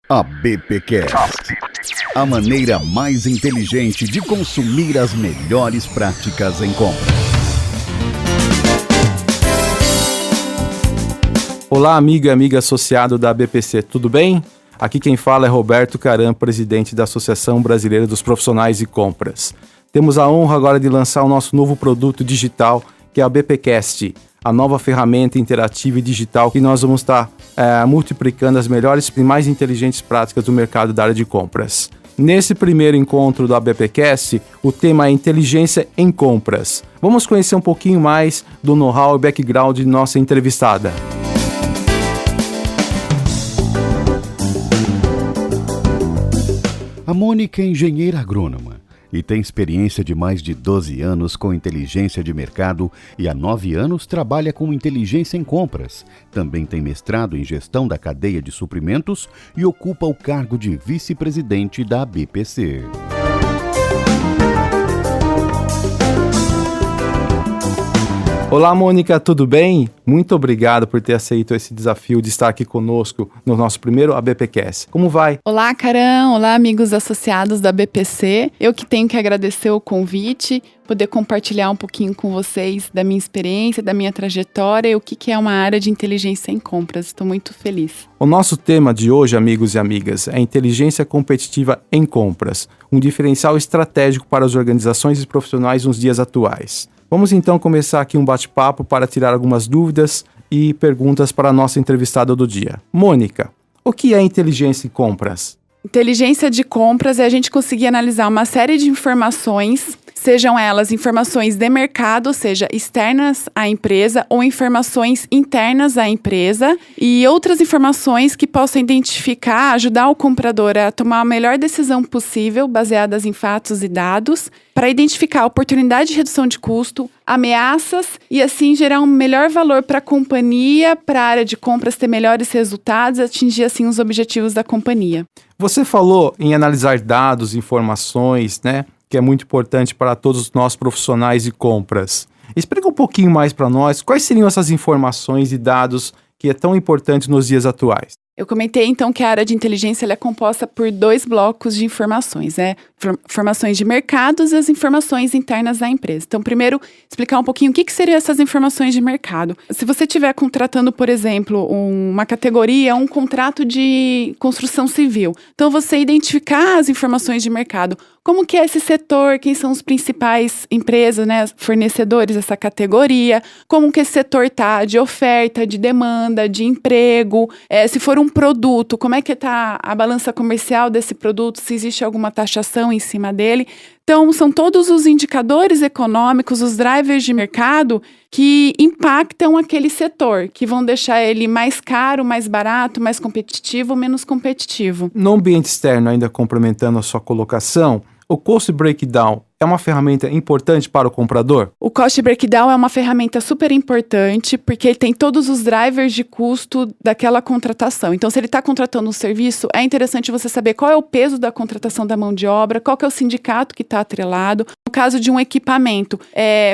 A BPcast, a maneira mais inteligente de consumir as melhores práticas em compras. Olá, amigo e amiga associado da BPC, tudo bem? Aqui quem fala é Roberto Caram, presidente da Associação Brasileira dos Profissionais de Compras. Temos a honra agora de lançar o nosso novo produto digital, que é a BPcast, a nova ferramenta interativa e digital que nós vamos estar multiplicando as melhores e mais inteligentes práticas do mercado da área de compras. Nesse primeiro encontro da BPcast, o tema é inteligência em compras. Vamos conhecer um pouquinho mais do know-how e background de nossa entrevistada. A Mônica é engenheira agrônoma e tem experiência de mais de 12 anos com inteligência de mercado e há 9 anos trabalha com inteligência em compras. Também tem mestrado em gestão da cadeia de suprimentos e ocupa o cargo de vice-presidente da BPC. Olá, Mônica, tudo bem? Muito obrigado por ter aceito esse desafio de estar aqui conosco no nosso primeiro ABPcast. Como vai? Olá, Caram. Olá, amigos associados da BPC. Eu que tenho que agradecer o convite, poder compartilhar um pouquinho com vocês da minha experiência, da minha trajetória e o que é uma área de inteligência em compras. Estou muito feliz. O nosso tema de hoje, amigos e amigas, é inteligência competitiva em compras, um diferencial estratégico para as organizações e profissionais nos dias atuais. Vamos então começar aqui um bate-papo para tirar algumas dúvidas e perguntas para a nossa entrevistada do dia. Mônica, o que é inteligência em compras? Inteligência de compras é a gente conseguir analisar uma série de informações, sejam elas informações de mercado, ou seja, externas à empresa, ou informações internas à empresa, e outras informações que possam identificar, ajudar o comprador a tomar a melhor decisão possível, baseadas em fatos e dados, para identificar a oportunidade de redução de custo, ameaças e assim gerar um melhor valor para a companhia, para a área de compras ter melhores resultados, atingir assim os objetivos da companhia. Você falou em analisar dados, informações, né? Que é muito importante para todos nós profissionais de compras. Explica um pouquinho mais para nós quais seriam essas informações e dados que é tão importante nos dias atuais. Eu comentei, então, que a área de inteligência ela é composta por 2 blocos de informações, né? Informações de mercados e as informações internas da empresa. Então, primeiro, explicar um pouquinho o que seriam essas informações de mercado. Se você estiver contratando, por exemplo, uma categoria, um contrato de construção civil, então você identificar as informações de mercado. Como que é esse setor, quem são os principais empresas, né, fornecedores dessa categoria, como que esse setor está de oferta, de demanda, de emprego, se for um produto, como é que está a balança comercial desse produto, se existe alguma taxação em cima dele. Então, são todos os indicadores econômicos, os drivers de mercado que impactam aquele setor, que vão deixar ele mais caro, mais barato, mais competitivo, menos competitivo. No ambiente externo, ainda complementando a sua colocação, o Cost Breakdown é uma ferramenta importante para o comprador? O Cost Breakdown é uma ferramenta super importante porque ele tem todos os drivers de custo daquela contratação. Então, se ele está contratando um serviço, é interessante você saber qual é o peso da contratação da mão de obra, qual que é o sindicato que está atrelado. No caso de um equipamento,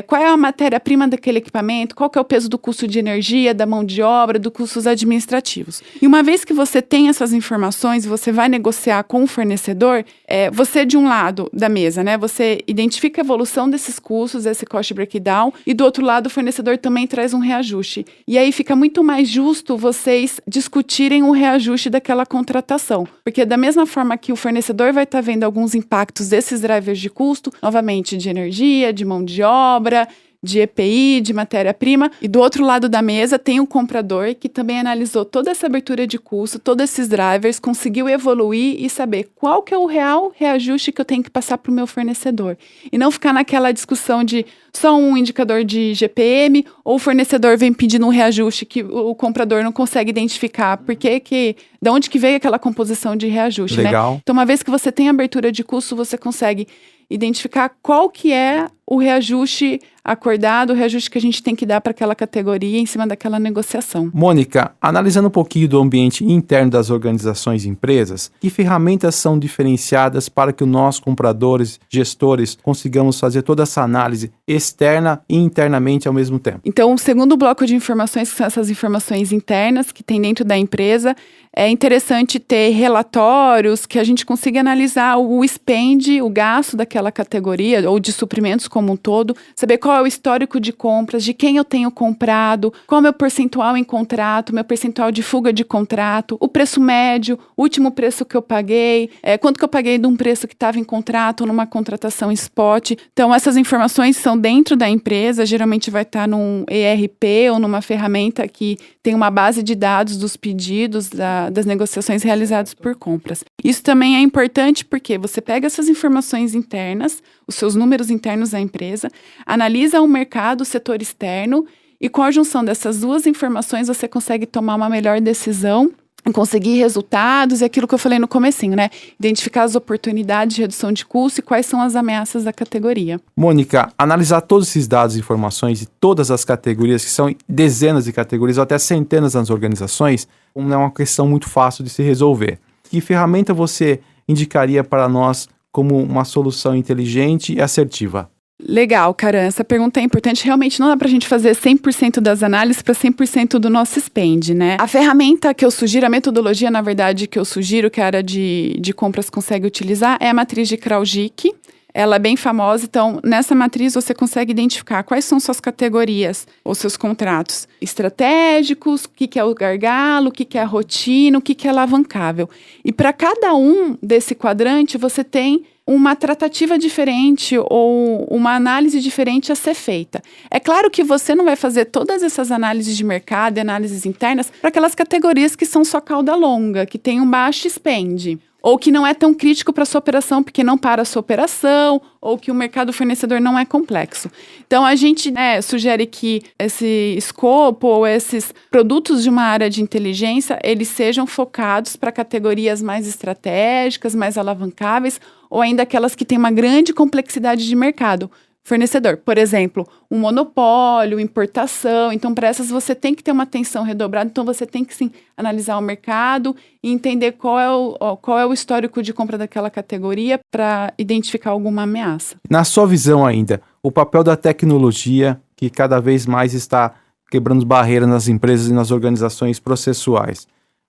qual é a matéria-prima daquele equipamento, qual que é o peso do custo de energia, da mão de obra, dos custos administrativos. E uma vez que você tem essas informações, você vai negociar com o fornecedor, você de um lado da mesa, né, você identifica a evolução desses custos, esse cost breakdown, e do outro lado o fornecedor também traz um reajuste. E aí fica muito mais justo vocês discutirem o reajuste daquela contratação. Porque da mesma forma que o fornecedor vai estar vendo alguns impactos desses drivers de custo, novamente de energia, de mão de obra, de EPI, de matéria-prima, e do outro lado da mesa tem o comprador que também analisou toda essa abertura de custo, todos esses drivers, conseguiu evoluir e saber qual que é o real reajuste que eu tenho que passar para o meu fornecedor. E não ficar naquela discussão de só um indicador de GPM, ou o fornecedor vem pedindo um reajuste que o comprador não consegue identificar, de onde que veio aquela composição de reajuste, Legal. né? Então, uma vez que você tem abertura de custo, você consegue identificar qual que é o reajuste acordado, o reajuste que a gente tem que dar para aquela categoria em cima daquela negociação. Mônica, analisando um pouquinho do ambiente interno das organizações e empresas, que ferramentas são diferenciadas para que nós, compradores, gestores, consigamos fazer toda essa análise externa e internamente ao mesmo tempo? Então, o segundo bloco de informações, que são essas informações internas que tem dentro da empresa, é interessante ter relatórios que a gente consiga analisar o spend, o gasto daquela categoria ou de suprimentos como um todo, saber qual é o histórico de compras, de quem eu tenho comprado, qual é o meu percentual em contrato, meu percentual de fuga de contrato, o preço médio, o último preço que eu paguei, quanto que eu paguei de um preço que estava em contrato, numa contratação spot. Então, essas informações são dentro da empresa, geralmente vai estar num ERP ou numa ferramenta que tem uma base de dados dos pedidos, das negociações realizadas por compras. Isso também é importante porque você pega essas informações internas, os seus números internos da empresa, analisa o mercado, o setor externo, e com a junção dessas duas informações você consegue tomar uma melhor decisão, conseguir resultados, e aquilo que eu falei no comecinho, né? Identificar as oportunidades de redução de custo e quais são as ameaças da categoria. Mônica, analisar todos esses dados e informações de todas as categorias, que são dezenas de categorias ou até centenas nas organizações, não é uma questão muito fácil de se resolver. Que ferramenta você indicaria para nós como uma solução inteligente e assertiva? Legal, Karan, essa pergunta é importante. Realmente não dá pra gente fazer 100% das análises para 100% do nosso spend, né? A ferramenta que eu sugiro, a metodologia, na verdade, que eu sugiro que a área de compras consegue utilizar é a matriz de Kraujik. Ela é bem famosa, então nessa matriz você consegue identificar quais são suas categorias ou seus contratos estratégicos, o que é o gargalo, o que é a rotina, o que é alavancável. E para cada um desse quadrante você tem uma tratativa diferente ou uma análise diferente a ser feita. É claro que você não vai fazer todas essas análises de mercado e análises internas para aquelas categorias que são só cauda longa, que tem um baixo spend, ou que não é tão crítico para a sua operação porque não para a sua operação, ou que o mercado fornecedor não é complexo. Então, a gente sugere que esse escopo ou esses produtos de uma área de inteligência, eles sejam focados para categorias mais estratégicas, mais alavancáveis, ou ainda aquelas que têm uma grande complexidade de mercado. Fornecedor, por exemplo, um monopólio, importação. Então, para essas você tem que ter uma atenção redobrada. Então, você tem que, sim, analisar o mercado e entender qual é o histórico de compra daquela categoria para identificar alguma ameaça. Na sua visão ainda, o papel da tecnologia, que cada vez mais está quebrando barreiras nas empresas e nas organizações processuais.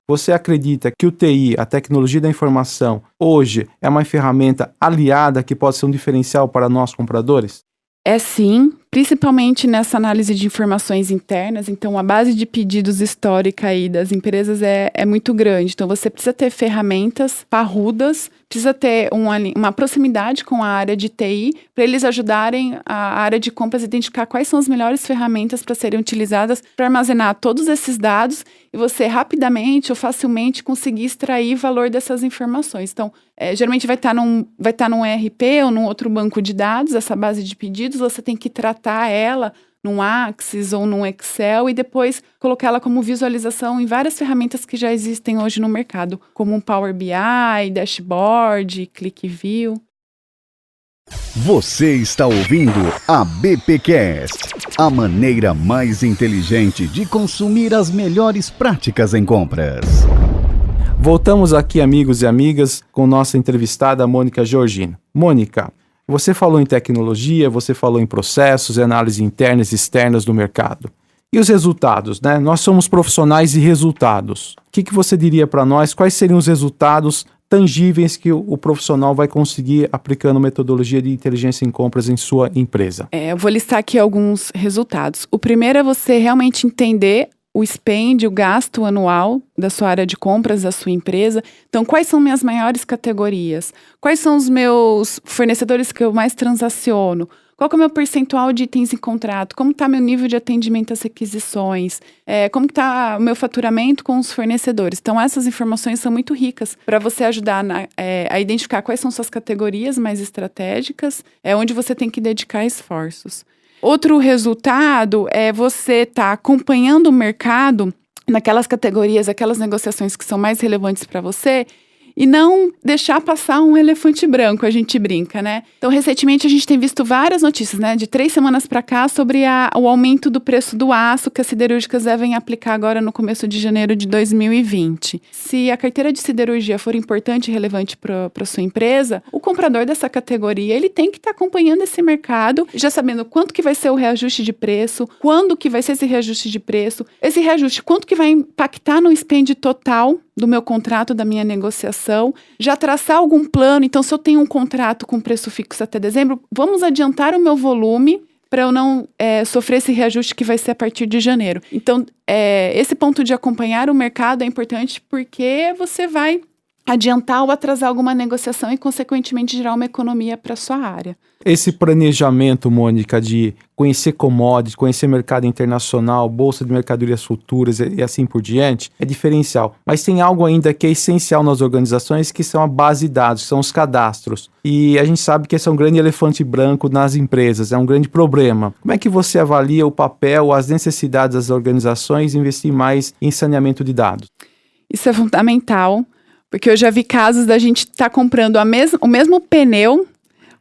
Você acredita que o TI, a tecnologia da informação, hoje é uma ferramenta aliada que pode ser um diferencial para nós compradores? É sim, principalmente nessa análise de informações internas. Então, a base de pedidos histórica aí das empresas é muito grande. Então, você precisa ter ferramentas parrudas, precisa ter uma proximidade com a área de TI para eles ajudarem a área de compras a identificar quais são as melhores ferramentas para serem utilizadas para armazenar todos esses dados e você rapidamente ou facilmente conseguir extrair valor dessas informações. Então, geralmente vai estar num ERP ou num outro banco de dados, essa base de pedidos, você tem que tratar ela num Axis ou num Excel e depois colocar ela como visualização em várias ferramentas que já existem hoje no mercado, como um Power BI, Dashboard, ClickView. Você está ouvindo a BPcast, a maneira mais inteligente de consumir as melhores práticas em compras. Voltamos aqui, amigos e amigas, com nossa entrevistada Mônica Georgino. Mônica, você falou em tecnologia, você falou em processos e análise internas e externas do mercado. E os resultados, né? Nós somos profissionais de resultados. O que você diria para nós? Quais seriam os resultados tangíveis que o profissional vai conseguir aplicando metodologia de inteligência em compras em sua empresa? Eu vou listar aqui alguns resultados. O primeiro é você realmente entender o spend, o gasto anual da sua área de compras, da sua empresa. Então, quais são minhas maiores categorias? Quais são os meus fornecedores que eu mais transaciono? Qual que é o meu percentual de itens em contrato? Como está meu nível de atendimento às requisições? Como está o meu faturamento com os fornecedores? Então, essas informações são muito ricas para você ajudar a identificar quais são suas categorias mais estratégicas, onde você tem que dedicar esforços. Outro resultado é você estar acompanhando o mercado naquelas categorias, aquelas negociações que são mais relevantes para você e não deixar passar um elefante branco, a gente brinca, né? Então, recentemente, a gente tem visto várias notícias, né, de 3 semanas para cá, sobre o aumento do preço do aço que as siderúrgicas devem aplicar agora no começo de janeiro de 2020. Se a carteira de siderurgia for importante e relevante para sua empresa, o comprador dessa categoria, ele tem que estar acompanhando esse mercado, já sabendo quanto que vai ser o reajuste de preço, quando que vai ser esse reajuste de preço, esse reajuste, quanto que vai impactar no spend total do meu contrato, da minha negociação, já traçar algum plano. Então, se eu tenho um contrato com preço fixo até dezembro, vamos adiantar o meu volume para eu não sofrer esse reajuste que vai ser a partir de janeiro. Então, esse ponto de acompanhar o mercado é importante porque você vai adiantar ou atrasar alguma negociação e, consequentemente, gerar uma economia para a sua área. Esse planejamento, Mônica, de conhecer commodities, conhecer mercado internacional, bolsa de mercadorias futuras e assim por diante, é diferencial. Mas tem algo ainda que é essencial nas organizações, que são a base de dados, que são os cadastros. E a gente sabe que esse é um grande elefante branco nas empresas, é um grande problema. Como é que você avalia o papel, as necessidades das organizações em investir mais em saneamento de dados? Isso é fundamental, porque eu já vi casos da gente estar comprando o mesmo pneu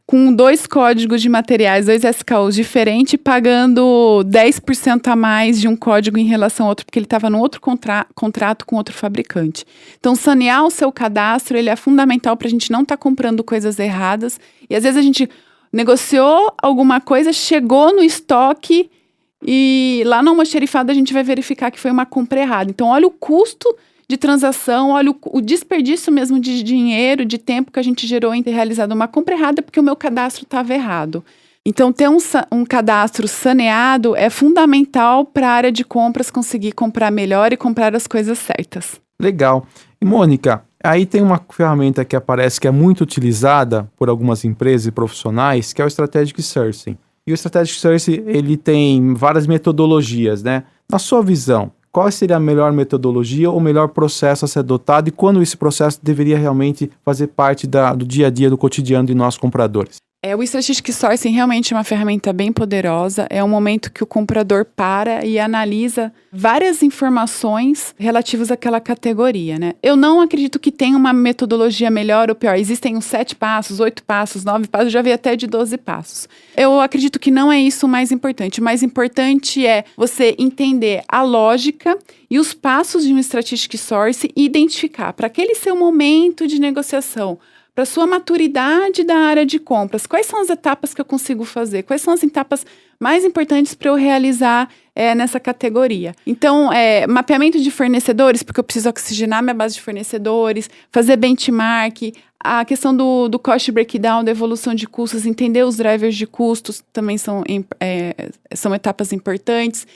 com 2 códigos de materiais, 2 SKUs diferentes, pagando 10% a mais de um código em relação ao outro, porque ele estava num outro contrato com outro fabricante. Então, sanear o seu cadastro, ele é fundamental para a gente não estar comprando coisas erradas. E às vezes a gente negociou alguma coisa, chegou no estoque e lá na almoxarifada a gente vai verificar que foi uma compra errada. Então, olha o custo de transação, olha o desperdício mesmo de dinheiro, de tempo que a gente gerou em ter realizado uma compra errada porque o meu cadastro estava errado. Então, ter um cadastro saneado é fundamental para a área de compras conseguir comprar melhor e comprar as coisas certas. Legal. E, Mônica, aí tem uma ferramenta que aparece que é muito utilizada por algumas empresas e profissionais, que é o Strategic Sourcing. E o Strategic Sourcing, ele tem várias metodologias, né? Na sua visão, qual seria a melhor metodologia ou melhor processo a ser adotado e quando esse processo deveria realmente fazer parte do dia a dia, do cotidiano de nós compradores? O Strategic Sourcing realmente é uma ferramenta bem poderosa. É um momento que o comprador para e analisa várias informações relativas àquela categoria, né? Eu não acredito que tenha uma metodologia melhor ou pior. Existem uns 7 passos, 8 passos, 9 passos, eu já vi até de 12 passos. Eu acredito que não é isso o mais importante. O mais importante é você entender a lógica e os passos de um Strategic Sourcing e identificar para aquele seu momento de negociação, para a sua maturidade da área de compras, quais são as etapas que eu consigo fazer? Quais são as etapas mais importantes para eu realizar nessa categoria? Então, mapeamento de fornecedores, porque eu preciso oxigenar minha base de fornecedores, fazer benchmark, a questão do cost breakdown, da evolução de custos, entender os drivers de custos também são etapas importantes.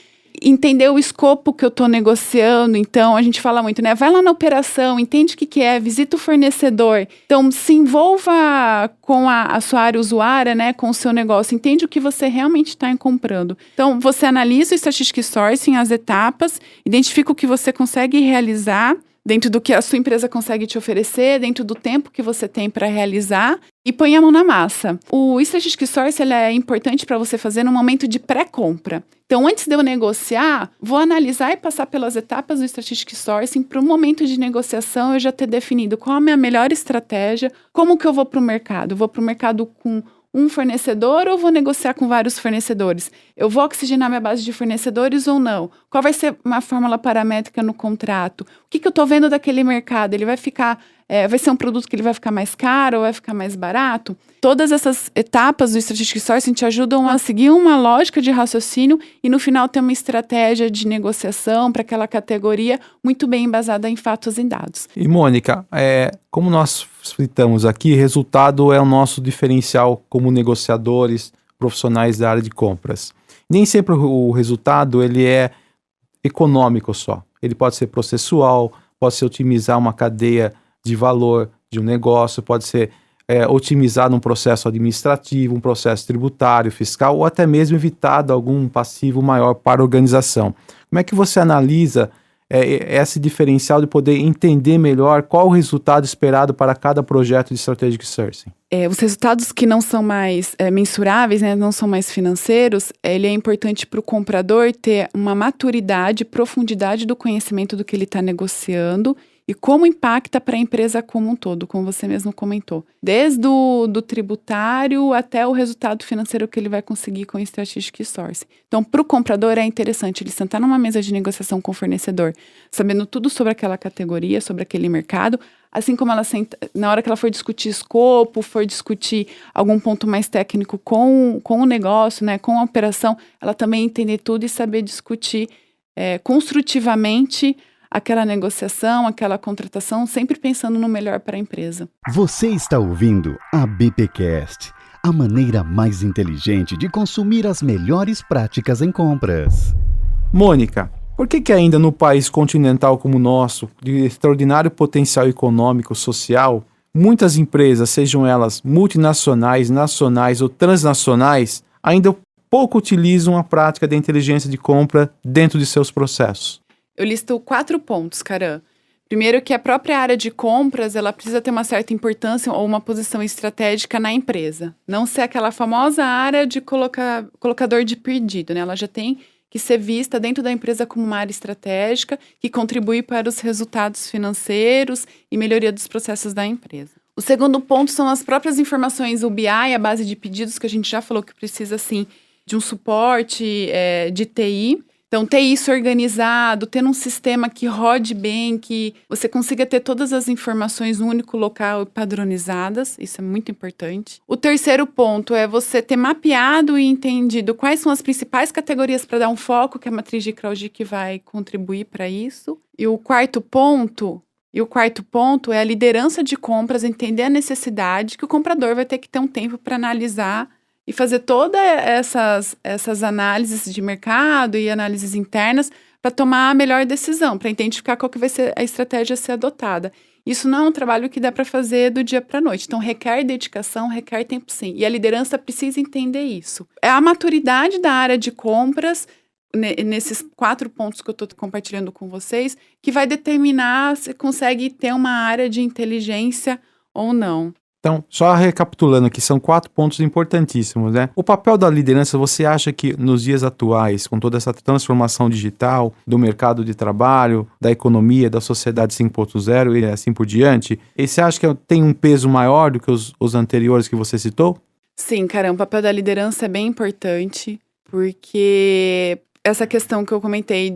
Entender o escopo que eu estou negociando. Então, a gente fala muito, né? Vai lá na operação, entende o que é, visita o fornecedor. Então, se envolva com a sua área usuária, né? Com o seu negócio. Entende o que você realmente está comprando. Então, você analisa o Strategic Sourcing, as etapas, identifica o que você consegue realizar dentro do que a sua empresa consegue te oferecer, dentro do tempo que você tem para realizar e põe a mão na massa. O Strategic Sourcing ele é importante para você fazer no momento de pré-compra. Então, antes de eu negociar, vou analisar e passar pelas etapas do Strategic Sourcing para o momento de negociação eu já ter definido qual a minha melhor estratégia, como que eu vou para o mercado. Eu vou para o mercado com um fornecedor ou vou negociar com vários fornecedores? Eu vou oxigenar minha base de fornecedores ou não? Qual vai ser uma fórmula paramétrica no contrato? O que eu estou vendo daquele mercado? Ele vai ficar... vai ser um produto que ele vai ficar mais caro ou vai ficar mais barato? Todas essas etapas do Strategic Sourcing te ajudam a seguir uma lógica de raciocínio e no final ter uma estratégia de negociação para aquela categoria muito bem embasada em fatos e dados. E Mônica, como nós fritamos aqui, resultado é o nosso diferencial como negociadores profissionais da área de compras. Nem sempre o resultado ele é econômico só. Ele pode ser processual, pode ser otimizar uma cadeia de valor de um negócio, pode ser otimizado um processo administrativo, um processo tributário, fiscal, ou até mesmo evitado algum passivo maior para a organização. Como é que você analisa esse diferencial de poder entender melhor qual o resultado esperado para cada projeto de Strategic Sourcing? Os resultados que não são mais mensuráveis, né, não são mais financeiros, ele é importante para o comprador ter uma maturidade, profundidade do conhecimento do que ele está negociando e como impacta para a empresa como um todo, como você mesmo comentou. Desde do tributário até o resultado financeiro que ele vai conseguir com o Strategic Sourcing. Então, para o comprador é interessante ele sentar numa mesa de negociação com o fornecedor, sabendo tudo sobre aquela categoria, sobre aquele mercado, assim como ela senta, na hora que ela for discutir escopo, for discutir algum ponto mais técnico com o negócio, né, com a operação, ela também entender tudo e saber discutir construtivamente aquela negociação, aquela contratação, sempre pensando no melhor para a empresa. Você está ouvindo a BPcast, a maneira mais inteligente de consumir as melhores práticas em compras. Mônica, por que ainda no país continental como o nosso, de extraordinário potencial econômico, social, muitas empresas, sejam elas multinacionais, nacionais ou transnacionais, ainda pouco utilizam a prática da inteligência de compra dentro de seus processos? Eu listo 4 pontos, Karan. Primeiro que a própria área de compras, ela precisa ter uma certa importância ou uma posição estratégica na empresa. Não ser aquela famosa área de colocador de pedido, né? Ela já tem que ser vista dentro da empresa como uma área estratégica que contribui para os resultados financeiros e melhoria dos processos da empresa. O segundo ponto são as próprias informações, o BI, a base de pedidos, que a gente já falou que precisa, sim, de um suporte de TI. Então, ter isso organizado, ter um sistema que rode bem, que você consiga ter todas as informações no único local e padronizadas, isso é muito importante. O terceiro ponto é você ter mapeado e entendido quais são as principais categorias para dar um foco, que a matriz de Kraujic vai contribuir para isso. E o quarto ponto é a liderança de compras, entender a necessidade, que o comprador vai ter que ter um tempo para analisar e fazer todas essas análises de mercado e análises internas para tomar a melhor decisão, para identificar qual que vai ser a estratégia a ser adotada. Isso não é um trabalho que dá para fazer do dia para a noite. Então, requer dedicação, requer tempo sim. E a liderança precisa entender isso. É a maturidade da área de compras, nesses 4 pontos que eu estou compartilhando com vocês, que vai determinar se consegue ter uma área de inteligência ou não. Então, só recapitulando aqui, são 4 pontos importantíssimos, né? O papel da liderança, você acha que nos dias atuais, com toda essa transformação digital do mercado de trabalho, da economia, da sociedade 5.0 e assim por diante, você acha que tem um peso maior do que os anteriores que você citou? Sim, Karan, o papel da liderança é bem importante, porque essa questão que eu comentei,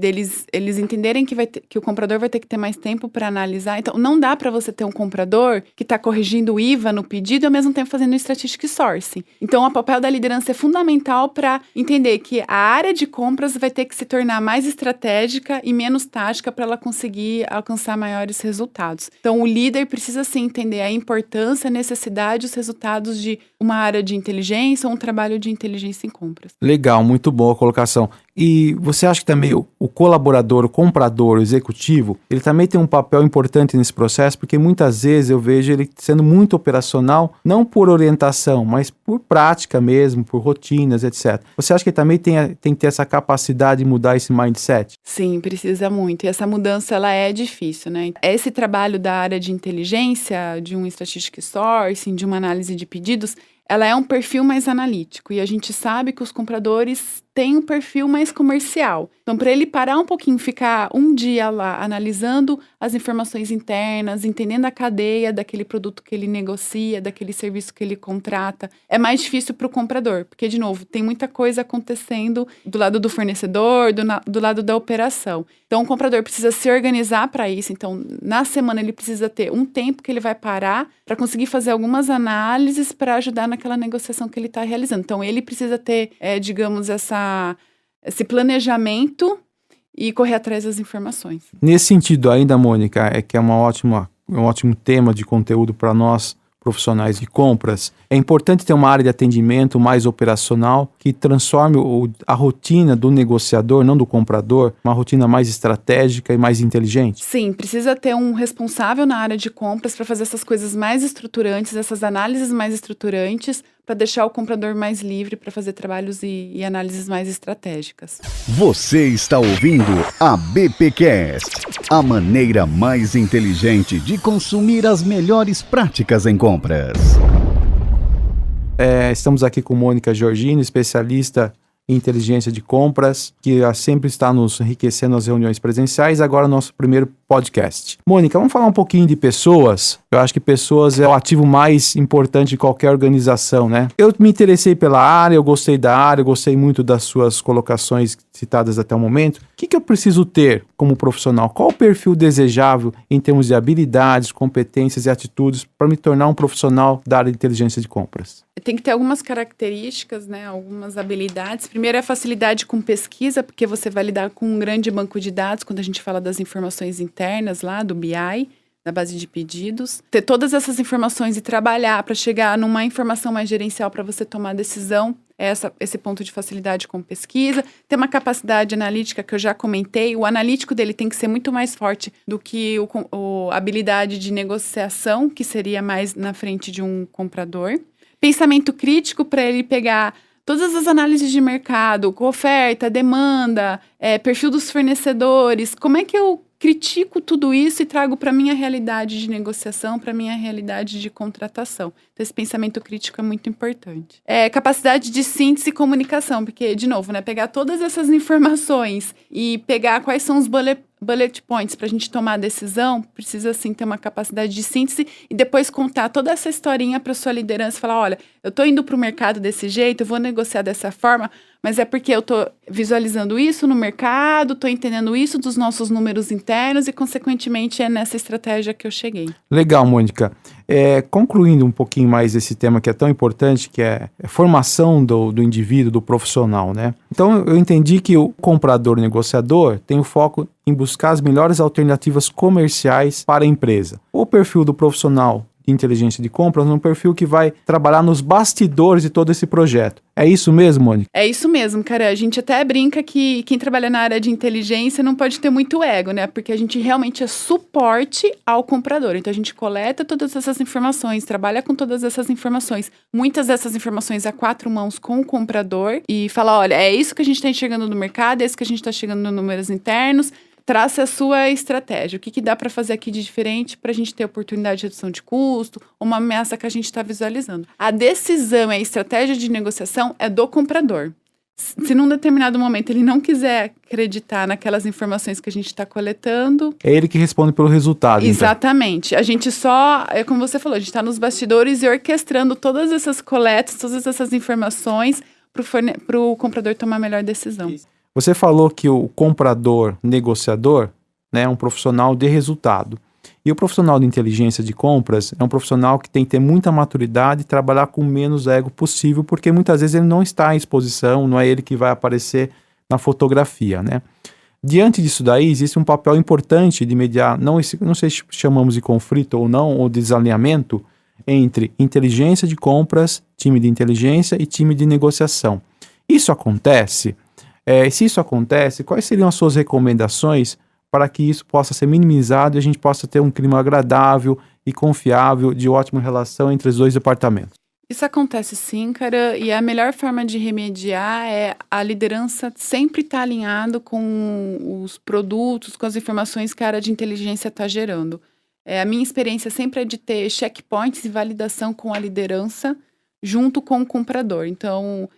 eles entenderem que o comprador vai ter que ter mais tempo para analisar. Então, não dá para você ter um comprador que está corrigindo o IVA no pedido e ao mesmo tempo fazendo o Strategic Sourcing. Então, o papel da liderança é fundamental para entender que a área de compras vai ter que se tornar mais estratégica e menos tática para ela conseguir alcançar maiores resultados. Então, o líder precisa sim entender a importância, a necessidade, os resultados de uma área de inteligência ou um trabalho de inteligência em compras. Legal, muito boa a colocação. E você acha que também o colaborador, o comprador, o executivo, ele também tem um papel importante nesse processo, porque muitas vezes eu vejo ele sendo muito operacional, não por orientação, mas por prática mesmo, por rotinas, etc. Você acha que ele também tem que ter essa capacidade de mudar esse mindset? Sim, precisa muito. E essa mudança, ela é difícil, né? Esse trabalho da área de inteligência, de um Strategic Sourcing, de uma análise de pedidos, ela é um perfil mais analítico. E a gente sabe que os compradores têm um perfil mais comercial. Então, para ele parar um pouquinho, ficar um dia lá analisando as informações internas, entendendo a cadeia daquele produto que ele negocia, daquele serviço que ele contrata, é mais difícil para o comprador. Porque, de novo, tem muita coisa acontecendo do lado do fornecedor, do lado da operação. Então, o comprador precisa se organizar para isso. Então, na semana, ele precisa ter um tempo que ele vai parar para conseguir fazer algumas análises para ajudar naquela negociação que ele está realizando. Então, ele precisa ter, digamos, esse planejamento e correr atrás das informações. Nesse sentido ainda, Mônica, é que é um ótimo tema de conteúdo para nós, profissionais de compras. É importante ter uma área de atendimento mais operacional que transforme a rotina do negociador, não do comprador, uma rotina mais estratégica e mais inteligente. Sim, precisa ter um responsável na área de compras para fazer essas coisas mais estruturantes, essas análises mais estruturantes, para deixar o comprador mais livre para fazer trabalhos e análises mais estratégicas. Você está ouvindo a BPcast, a maneira mais inteligente de consumir as melhores práticas em compras. Estamos aqui com Mônica Georgino, especialista em inteligência de compras, que sempre está nos enriquecendo nas reuniões presenciais, agora nosso primeiro podcast. Mônica, vamos falar um pouquinho de pessoas? Eu acho que pessoas é o ativo mais importante de qualquer organização, né? Eu me interessei pela área, eu gostei da área, eu gostei muito das suas colocações citadas até o momento. O que eu preciso ter como profissional? Qual o perfil desejável em termos de habilidades, competências e atitudes para me tornar um profissional da área de inteligência de compras? Tem que ter algumas características, né? Algumas habilidades. Primeiro é a facilidade com pesquisa, porque você vai lidar com um grande banco de dados quando a gente fala das informações internas lá do BI, da base de pedidos. Ter todas essas informações e trabalhar para chegar numa informação mais gerencial para você tomar decisão. Esse ponto de facilidade com pesquisa. Ter uma capacidade analítica que eu já comentei. O analítico dele tem que ser muito mais forte do que a habilidade de negociação, que seria mais na frente de um comprador. Pensamento crítico para ele pegar todas as análises de mercado, oferta, demanda, perfil dos fornecedores. Como é que eu critico tudo isso e trago para a minha realidade de negociação, para a minha realidade de contratação? Então, esse pensamento crítico é muito importante. Capacidade de síntese e comunicação, porque, de novo, né, pegar todas essas informações e pegar quais são os bullet points para a gente tomar a decisão, precisa, sim, ter uma capacidade de síntese e depois contar toda essa historinha para sua liderança e falar, olha, eu estou indo para o mercado desse jeito, eu vou negociar dessa forma, mas é porque eu estou visualizando isso no mercado, estou entendendo isso dos nossos números internos e, consequentemente, é nessa estratégia que eu cheguei. Legal, Mônica. Concluindo um pouquinho mais esse tema que é tão importante, que é a formação do indivíduo, do profissional, né? Então, eu entendi que o comprador-negociador tem o foco em buscar as melhores alternativas comerciais para a empresa. O perfil do profissional de inteligência de compras é um perfil que vai trabalhar nos bastidores de todo esse projeto. É isso mesmo, Mônica? É isso mesmo, cara. A gente até brinca que quem trabalha na área de inteligência não pode ter muito ego, né? Porque a gente realmente é suporte ao comprador. Então, a gente coleta todas essas informações, trabalha com todas essas informações. Muitas dessas informações a 4 mãos com o comprador e fala, olha, é isso que a gente está enxergando no mercado, é isso que a gente está chegando nos números internos. Traça a sua estratégia. O que dá para fazer aqui de diferente para a gente ter oportunidade de redução de custo, uma ameaça que a gente está visualizando. A decisão e a estratégia de negociação é do comprador. Se num determinado momento ele não quiser acreditar naquelas informações que a gente está coletando... É ele que responde pelo resultado. Exatamente. Então. A gente só, como você falou, a gente está nos bastidores e orquestrando todas essas coletas, todas essas informações para o comprador tomar a melhor decisão. Você falou que o comprador negociador, né, é um profissional de resultado. E o profissional de inteligência de compras é um profissional que tem que ter muita maturidade e trabalhar com o menos ego possível, porque muitas vezes ele não está em exposição, não é ele que vai aparecer na fotografia, né? Diante disso daí, existe um papel importante de mediar, não sei se chamamos de conflito ou não, ou desalinhamento, entre inteligência de compras, time de inteligência e time de negociação. Isso acontece... se isso acontece, quais seriam as suas recomendações para que isso possa ser minimizado e a gente possa ter um clima agradável e confiável de ótima relação entre os dois departamentos? Isso acontece sim, cara, e a melhor forma de remediar é a liderança sempre estar alinhado com os produtos, com as informações que a área de inteligência está gerando. A minha experiência sempre é de ter checkpoints e validação com a liderança junto com o comprador. Então...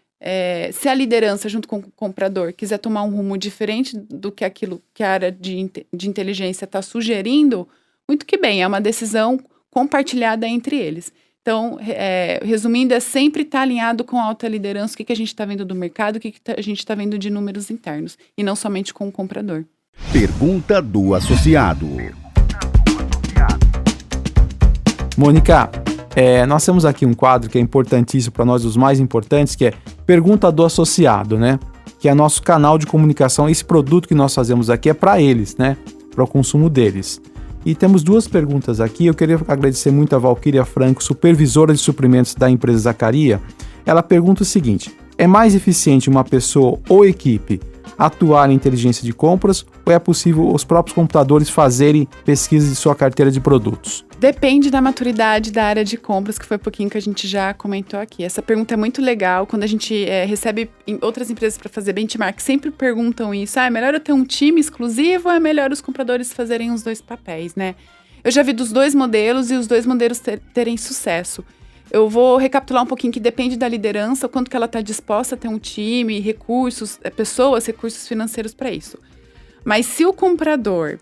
se a liderança, junto com o comprador, quiser tomar um rumo diferente do que aquilo que a área de inteligência está sugerindo, muito que bem, é uma decisão compartilhada entre eles. Então, resumindo, é sempre estar alinhado com a alta liderança, o que a gente está vendo do mercado, o que a gente está vendo de números internos, e não somente com o comprador. Pergunta do associado. Mônica, nós temos aqui um quadro que é importantíssimo para nós, os mais importantes, que é Pergunta do Associado, né? Que é nosso canal de comunicação. Esse produto que nós fazemos aqui é para eles, né? Para o consumo deles. E temos 2 perguntas aqui. Eu queria agradecer muito a Valquíria Franco, supervisora de suprimentos da empresa Zaccaria. Ela pergunta o seguinte: é mais eficiente uma pessoa ou equipe atuar em inteligência de compras ou é possível os próprios computadores fazerem pesquisa de sua carteira de produtos? Depende da maturidade da área de compras, que foi um pouquinho que a gente já comentou aqui. Essa pergunta é muito legal. Quando a gente recebe em outras empresas para fazer benchmark, sempre perguntam isso. É melhor eu ter um time exclusivo ou é melhor os compradores fazerem os 2 papéis, né? Eu já vi dos 2 modelos e os 2 modelos terem sucesso. eu vou recapitular um pouquinho que depende da liderança, o quanto que ela está disposta a ter um time, recursos, pessoas, recursos financeiros para isso. Mas se o comprador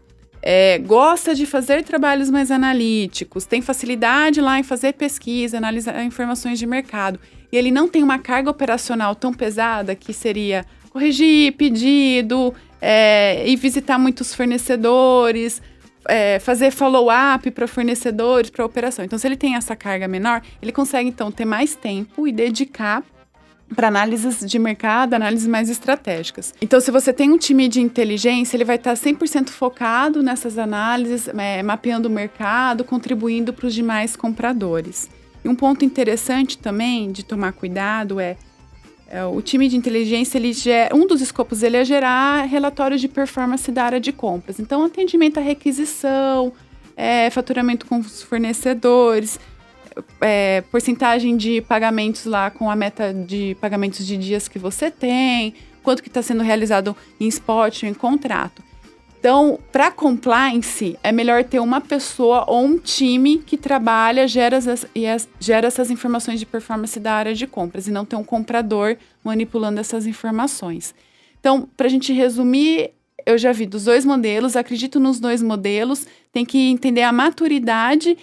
gosta de fazer trabalhos mais analíticos, tem facilidade lá em fazer pesquisa, analisar informações de mercado, e ele não tem uma carga operacional tão pesada, que seria corrigir pedido, ir visitar muitos fornecedores, fazer follow-up para fornecedores, para operação. Então, se ele tem essa carga menor, ele consegue, então, ter mais tempo e dedicar para análises de mercado, análises mais estratégicas. Então, se você tem um time de inteligência, ele vai estar 100% focado nessas análises, mapeando o mercado, contribuindo para os demais compradores. E um ponto interessante também de tomar cuidado o time de inteligência, um dos escopos dele é gerar relatórios de performance da área de compras. Então, atendimento à requisição, faturamento com os fornecedores, porcentagem de pagamentos lá com a meta de pagamentos de dias que você tem, quanto que está sendo realizado em spot ou em contrato. Então, para compliance, é melhor ter uma pessoa ou um time que trabalha, gera essas informações de performance da área de compras e não ter um comprador manipulando essas informações. Então, para a gente resumir, eu já vi dos 2 modelos, acredito nos 2 modelos, tem que entender a maturidade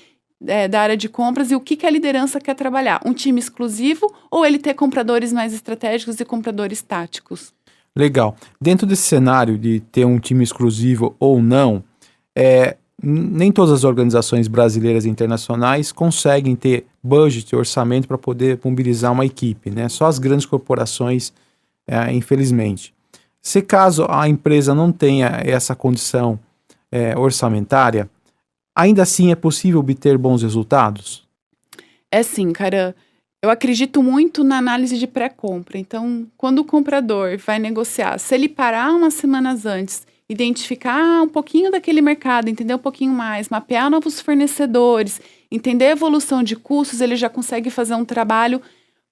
da área de compras e o que a liderança quer trabalhar. Um time exclusivo ou ele ter compradores mais estratégicos e compradores táticos? Legal. Dentro desse cenário de ter um time exclusivo ou não, nem todas as organizações brasileiras e internacionais conseguem ter budget, orçamento para poder mobilizar uma equipe, né? Só as grandes corporações, infelizmente. Se caso a empresa não tenha essa condição orçamentária, ainda assim é possível obter bons resultados? Sim, cara. Eu acredito muito na análise de pré-compra. Então, quando o comprador vai negociar, se ele parar umas semanas antes, identificar um pouquinho daquele mercado, entender um pouquinho mais, mapear novos fornecedores, entender a evolução de custos, ele já consegue fazer um trabalho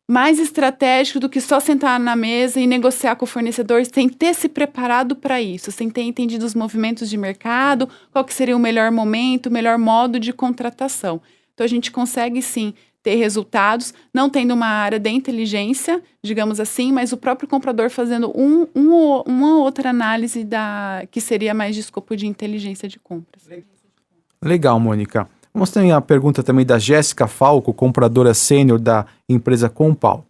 mais estratégico do que só sentar na mesa e negociar com o fornecedor, sem ter se preparado para isso, sem ter entendido os movimentos de mercado, qual que seria o melhor momento, o melhor modo de contratação. Então, a gente consegue, sim, ter resultados, não tendo uma área de inteligência, digamos assim, mas o próprio comprador fazendo uma outra análise que seria mais de escopo de inteligência de compras. Legal, Mônica. Vamos ter a pergunta também da Jéssica Falco, compradora sênior da empresa Compal.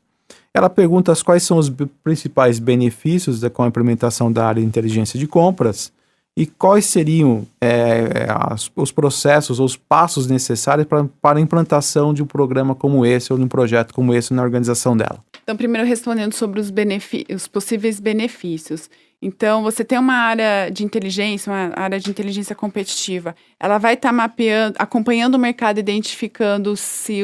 Ela pergunta quais são os principais benefícios com a implementação da área de inteligência de compras e quais seriam os processos ou os passos necessários para a implantação de um programa como esse ou de um projeto como esse na organização dela. Então, primeiro respondendo sobre os possíveis benefícios. Então, você tem uma área de inteligência, uma área de inteligência competitiva, ela vai estar mapeando, acompanhando o mercado, identificando se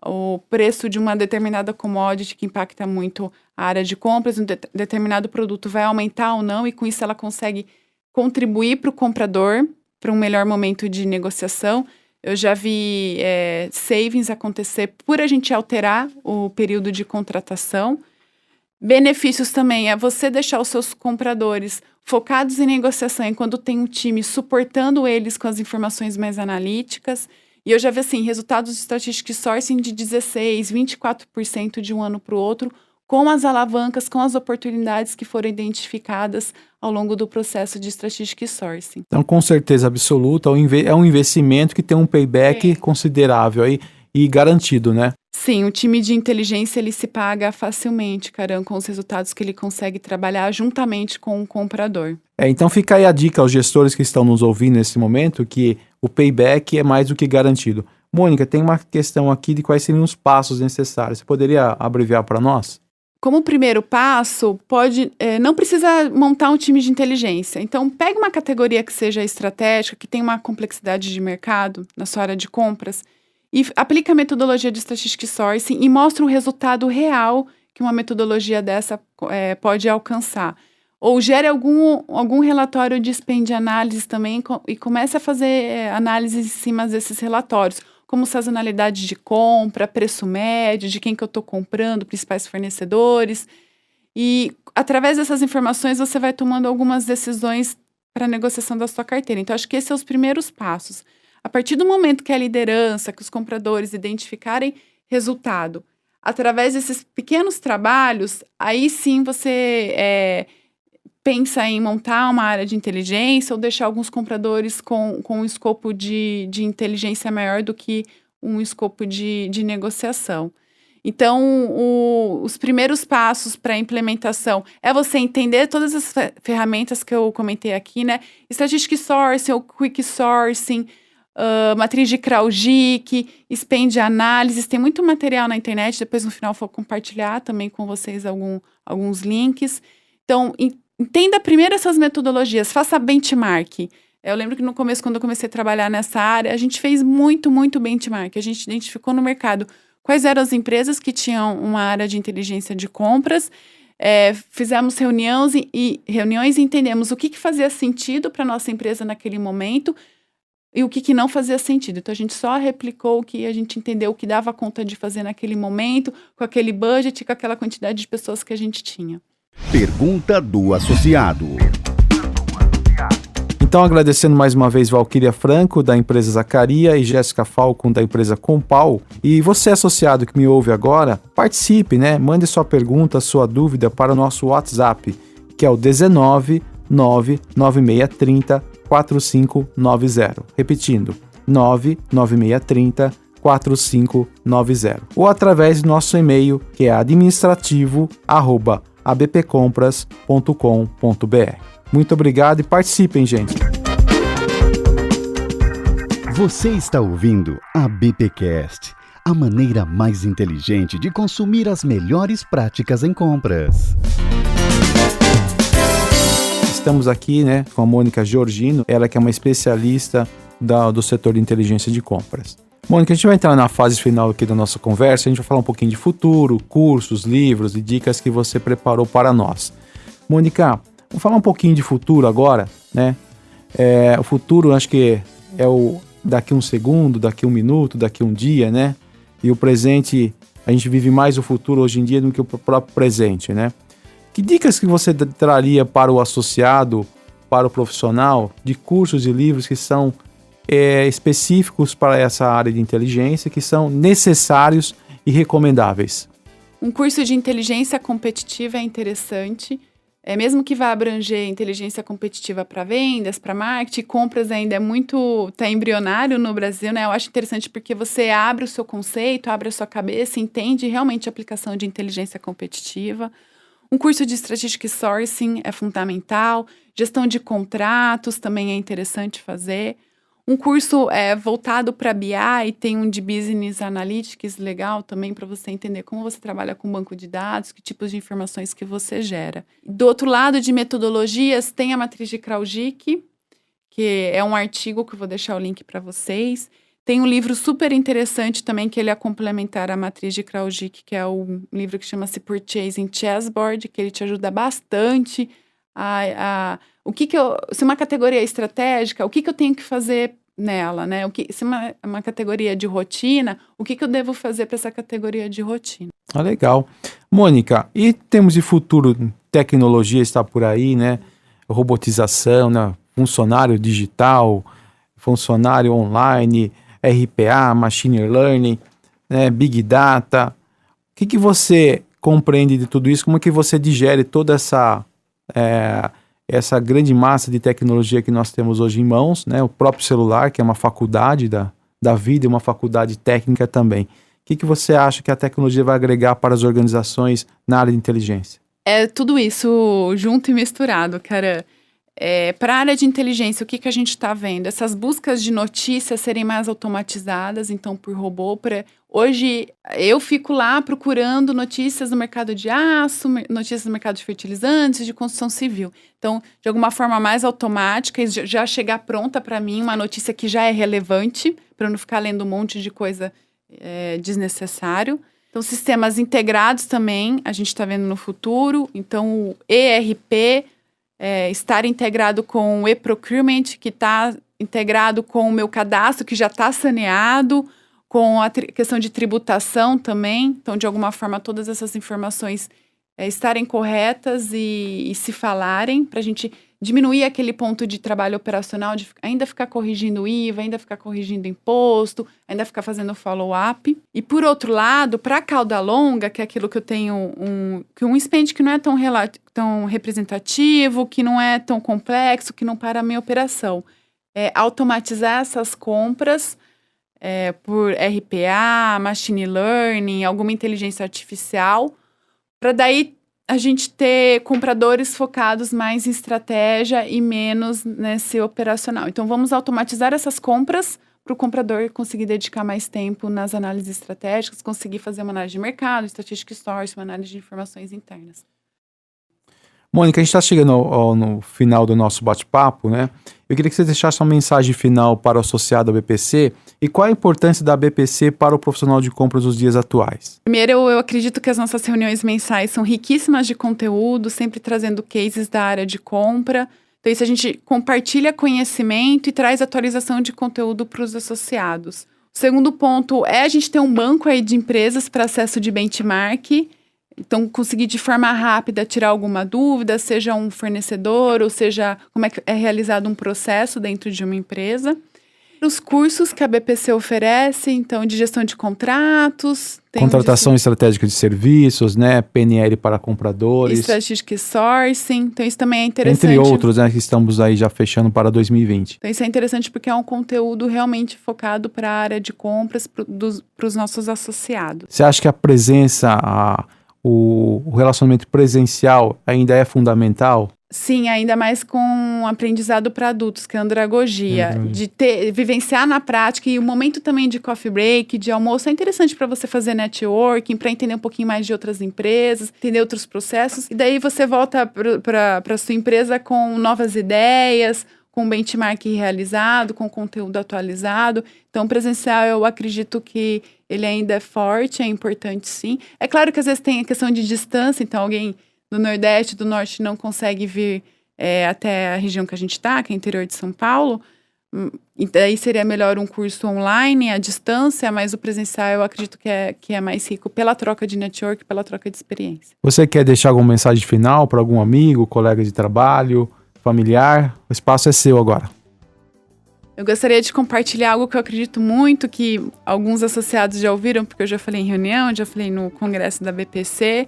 o preço de uma determinada commodity que impacta muito a área de compras, um determinado produto vai aumentar ou não, e com isso ela consegue contribuir para o comprador, para um melhor momento de negociação. Eu já vi savings acontecer por a gente alterar o período de contratação. Benefícios também é você deixar os seus compradores focados em negociação e quando tem um time suportando eles com as informações mais analíticas. E eu já vi assim, resultados de Strategic Sourcing de 16%, 24% de um ano para o outro, com as alavancas, com as oportunidades que foram identificadas ao longo do processo de Strategic Sourcing. Então, com certeza absoluta, é um investimento que tem um payback considerável aí e garantido, né? Sim, o time de inteligência ele se paga facilmente, Caram, com os resultados que ele consegue trabalhar juntamente com o comprador. Então fica aí a dica aos gestores que estão nos ouvindo nesse momento, que o payback é mais do que garantido. Mônica, tem uma questão aqui de quais seriam os passos necessários. Você poderia abreviar para nós? Como primeiro passo, não precisa montar um time de inteligência. Então, pega uma categoria que seja estratégica, que tenha uma complexidade de mercado na sua área de compras, e aplica a metodologia de Strategic Sourcing e mostra o resultado real que uma metodologia dessa pode alcançar. Ou gere algum relatório de spend análise também e comece a fazer análise em cima desses relatórios, como sazonalidade de compra, preço médio, de quem que eu estou comprando, principais fornecedores. E através dessas informações você vai tomando algumas decisões para a negociação da sua carteira. Então, acho que esses são os primeiros passos. A partir do momento que a liderança, que os compradores identificarem Resultado. Através desses pequenos trabalhos, aí sim você pensa em montar uma área de inteligência ou deixar alguns compradores com um escopo de inteligência maior do que um escopo de negociação. Então, os primeiros passos para a implementação é você entender todas as ferramentas que eu comentei aqui, né? Strategic Sourcing ou Quick Sourcing, matriz de Kraujik, Spend Analysis, tem muito material na internet, depois no final vou compartilhar também com vocês alguns links. Então, entenda primeiro essas metodologias, faça benchmark. Eu lembro que no começo, quando eu comecei a trabalhar nessa área, a gente fez muito benchmark, a gente identificou no mercado quais eram as empresas que tinham uma área de inteligência de compras, fizemos reuniões e entendemos o que fazia sentido para a nossa empresa naquele momento e o que não fazia sentido. Então, a gente só replicou o que a gente entendeu que dava conta de fazer naquele momento, com aquele budget, com aquela quantidade de pessoas que a gente tinha. Pergunta do associado. Então, agradecendo mais uma vez Valquíria Franco, da empresa Zacaria, e Jéssica Falcon, da empresa Compal. E você, associado que me ouve agora, participe, né? Mande sua pergunta, sua dúvida para o nosso WhatsApp, que é o 19 99630 4590. Repetindo, 99630 4590. Ou através do nosso e-mail, que é administrativo@abpcompras.com.br. Muito obrigado e participem, gente. Você está ouvindo a BPcast, a maneira mais inteligente de consumir as melhores práticas em compras. Estamos aqui, né, com a Mônica Georgino, ela que é uma especialista do setor de inteligência de compras. Mônica, a gente vai entrar na fase final aqui da nossa conversa, a gente vai falar um pouquinho de futuro, cursos, livros e dicas que você preparou para nós. Mônica, vamos falar um pouquinho de futuro agora, né? O futuro, acho que é o daqui um segundo, daqui um minuto, daqui um dia, né? E o presente, a gente vive mais o futuro hoje em dia do que o próprio presente, né? Que dicas que você traria para o associado, para o profissional, de cursos e livros que são específicos para essa área de inteligência, que são necessários e recomendáveis? Um curso de inteligência competitiva é interessante. Mesmo que vá abranger inteligência competitiva para vendas, para marketing, compras ainda está embrionário no Brasil, né? Eu acho interessante porque você abre o seu conceito, abre a sua cabeça, entende realmente a aplicação de inteligência competitiva. Um curso de Strategic Sourcing é fundamental, gestão de contratos também é interessante fazer. Um curso voltado para BI, tem um de Business Analytics legal também para você entender como você trabalha com banco de dados, que tipos de informações que você gera. Do outro lado, de metodologias, tem a matriz de Kraujik, que é um artigo que eu vou deixar o link para vocês. Tem um livro super interessante também, que ele é complementar à matriz de Kraujik, que é um livro que chama-se Purchasing Chessboard, que ele te ajuda bastante se uma categoria é estratégica, o que eu tenho que fazer nela, né? Se é uma categoria de rotina, o que eu devo fazer para essa categoria de rotina? Legal. Mônica, e temos de futuro, tecnologia está por aí, né? Robotização, né? Funcionário digital, funcionário online, RPA, Machine Learning, né? Big Data. O que você compreende de tudo isso? Como é que você digere toda essa grande massa de tecnologia que nós temos hoje em mãos, né? O próprio celular, que é uma faculdade da vida e uma faculdade técnica também. O que você acha que a tecnologia vai agregar para as organizações na área de inteligência? É tudo isso junto e misturado, cara. Para a área de inteligência, o que a gente está vendo? Essas buscas de notícias serem mais automatizadas, então, por robô. Hoje, eu fico lá procurando notícias do mercado de aço, notícias do mercado de fertilizantes, de construção civil. Então, de alguma forma mais automática, e já chegar pronta para mim uma notícia que já é relevante, para eu não ficar lendo um monte de coisa desnecessário. Então, sistemas integrados também, a gente está vendo no futuro. Então, o ERP... estar integrado com o e-procurement, que está integrado com o meu cadastro, que já está saneado, com a questão de tributação também. Então, de alguma forma, todas essas informações estarem corretas e se falarem, para a gente diminuir aquele ponto de trabalho operacional, de ainda ficar corrigindo IVA, ainda ficar corrigindo imposto, ainda ficar fazendo follow-up. E por outro lado, para a cauda longa, que é aquilo que eu tenho um expediente que não é tão representativo, que não é tão complexo, que não para a minha operação, automatizar essas compras por RPA, machine learning, alguma inteligência artificial, para daí a gente ter compradores focados mais em estratégia e menos nesse operacional. Então, vamos automatizar essas compras para o comprador conseguir dedicar mais tempo nas análises estratégicas, conseguir fazer uma análise de mercado, estatística source, uma análise de informações internas. Mônica, a gente está chegando no final do nosso bate-papo, né? Eu queria que você deixasse uma mensagem final para o associado à BPC e qual a importância da BPC para o profissional de compras dos dias atuais. Primeiro, eu acredito que as nossas reuniões mensais são riquíssimas de conteúdo, sempre trazendo cases da área de compra. Então, isso a gente compartilha conhecimento e traz atualização de conteúdo para os associados. O segundo ponto é a gente ter um banco aí de empresas para acesso de benchmark. Então, conseguir de forma rápida tirar alguma dúvida, seja um fornecedor, ou seja, como é realizado um processo dentro de uma empresa. Os cursos que a BPC oferece, então, de gestão de contratos. Contratação estratégica de serviços, né? PNL para compradores. Strategic Sourcing. Então, isso também é interessante. Entre outros, né? Que estamos aí já fechando para 2020. Então, isso é interessante porque é um conteúdo realmente focado para a área de compras, para os nossos associados. Você acha que a presença, o relacionamento presencial ainda é fundamental? Sim, ainda mais com aprendizado para adultos, que é a andragogia. De vivenciar na prática e o momento também de coffee break, de almoço, é interessante para você fazer networking, para entender um pouquinho mais de outras empresas, entender outros processos. E daí você volta para a sua empresa com novas ideias, com benchmark realizado, com conteúdo atualizado. Então, presencial, eu acredito que ele ainda é forte, é importante sim. É claro que às vezes tem a questão de distância, então alguém do Nordeste, do Norte não consegue vir até a região que a gente está, que é o interior de São Paulo. Daí seria melhor um curso online, à distância, mas o presencial eu acredito que é mais rico pela troca de network, pela troca de experiência. Você quer deixar alguma mensagem final para algum amigo, colega de trabalho, familiar? O espaço é seu agora. Eu gostaria de compartilhar algo que eu acredito muito, que alguns associados já ouviram, porque eu já falei em reunião, já falei no congresso da BPC.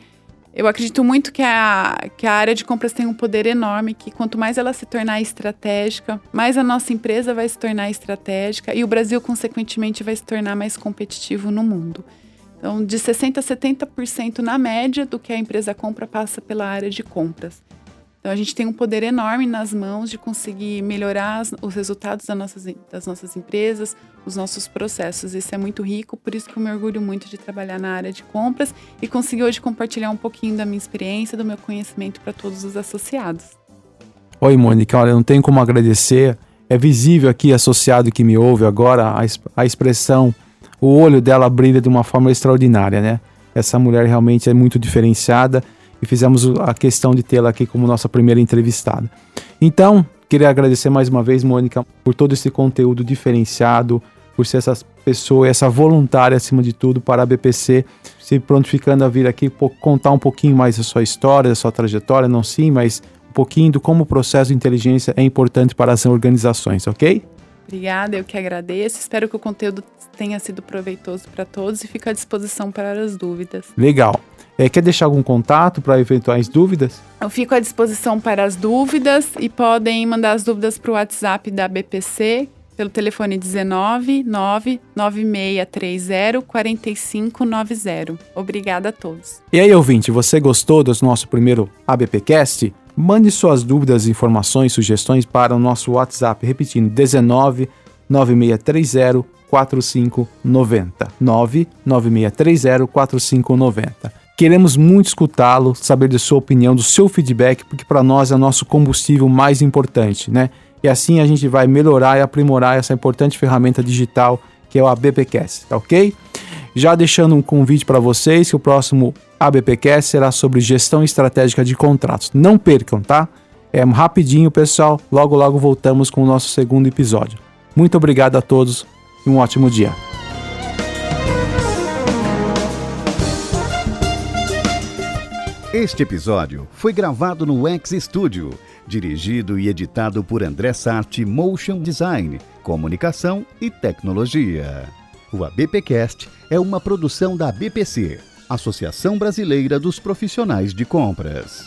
Eu acredito muito que a área de compras tem um poder enorme, que quanto mais ela se tornar estratégica, mais a nossa empresa vai se tornar estratégica e o Brasil, consequentemente, vai se tornar mais competitivo no mundo. Então, de 60% a 70% na média do que a empresa compra passa pela área de compras. Então, a gente tem um poder enorme nas mãos de conseguir melhorar os resultados das nossas empresas, os nossos processos. Isso é muito rico, por isso que eu me orgulho muito de trabalhar na área de compras e conseguir hoje compartilhar um pouquinho da minha experiência, do meu conhecimento para todos os associados. Oi, Mônica, olha, não tenho como agradecer. É visível aqui, associado que me ouve agora, a expressão, o olho dela brilha de uma forma extraordinária, né? Essa mulher realmente é muito diferenciada. E fizemos a questão de tê-la aqui como nossa primeira entrevistada. Então, queria agradecer mais uma vez, Mônica, por todo esse conteúdo diferenciado, por ser essa pessoa, essa voluntária, acima de tudo, para a BPC, se prontificando a vir aqui contar um pouquinho mais da sua história, da sua trajetória, não sim, mas um pouquinho de como o processo de inteligência é importante para as organizações, ok? Obrigada, eu que agradeço. Espero que o conteúdo tenha sido proveitoso para todos e fico à disposição para as dúvidas. Legal. Quer deixar algum contato para eventuais dúvidas? Eu fico à disposição para as dúvidas e podem mandar as dúvidas para o WhatsApp da BPC pelo telefone 19 99630 4590. Obrigada a todos. E aí, ouvinte, você gostou do nosso primeiro ABPcast? Mande suas dúvidas, informações, sugestões para o nosso WhatsApp, repetindo, 19 9630 4590. 99630 4590. Queremos muito escutá-lo, saber da sua opinião, do seu feedback, porque para nós é o nosso combustível mais importante, né? E assim a gente vai melhorar e aprimorar essa importante ferramenta digital que é o ABPcast, tá ok? Já deixando um convite para vocês que o próximo ABPcast será sobre gestão estratégica de contratos. Não percam, tá? É rapidinho, pessoal. Logo, logo voltamos com o nosso segundo episódio. Muito obrigado a todos e um ótimo dia. Este episódio foi gravado no X Studio, dirigido e editado por André Sarti Motion Design, Comunicação e Tecnologia. O ABPcast é uma produção da ABPC, Associação Brasileira dos Profissionais de Compras.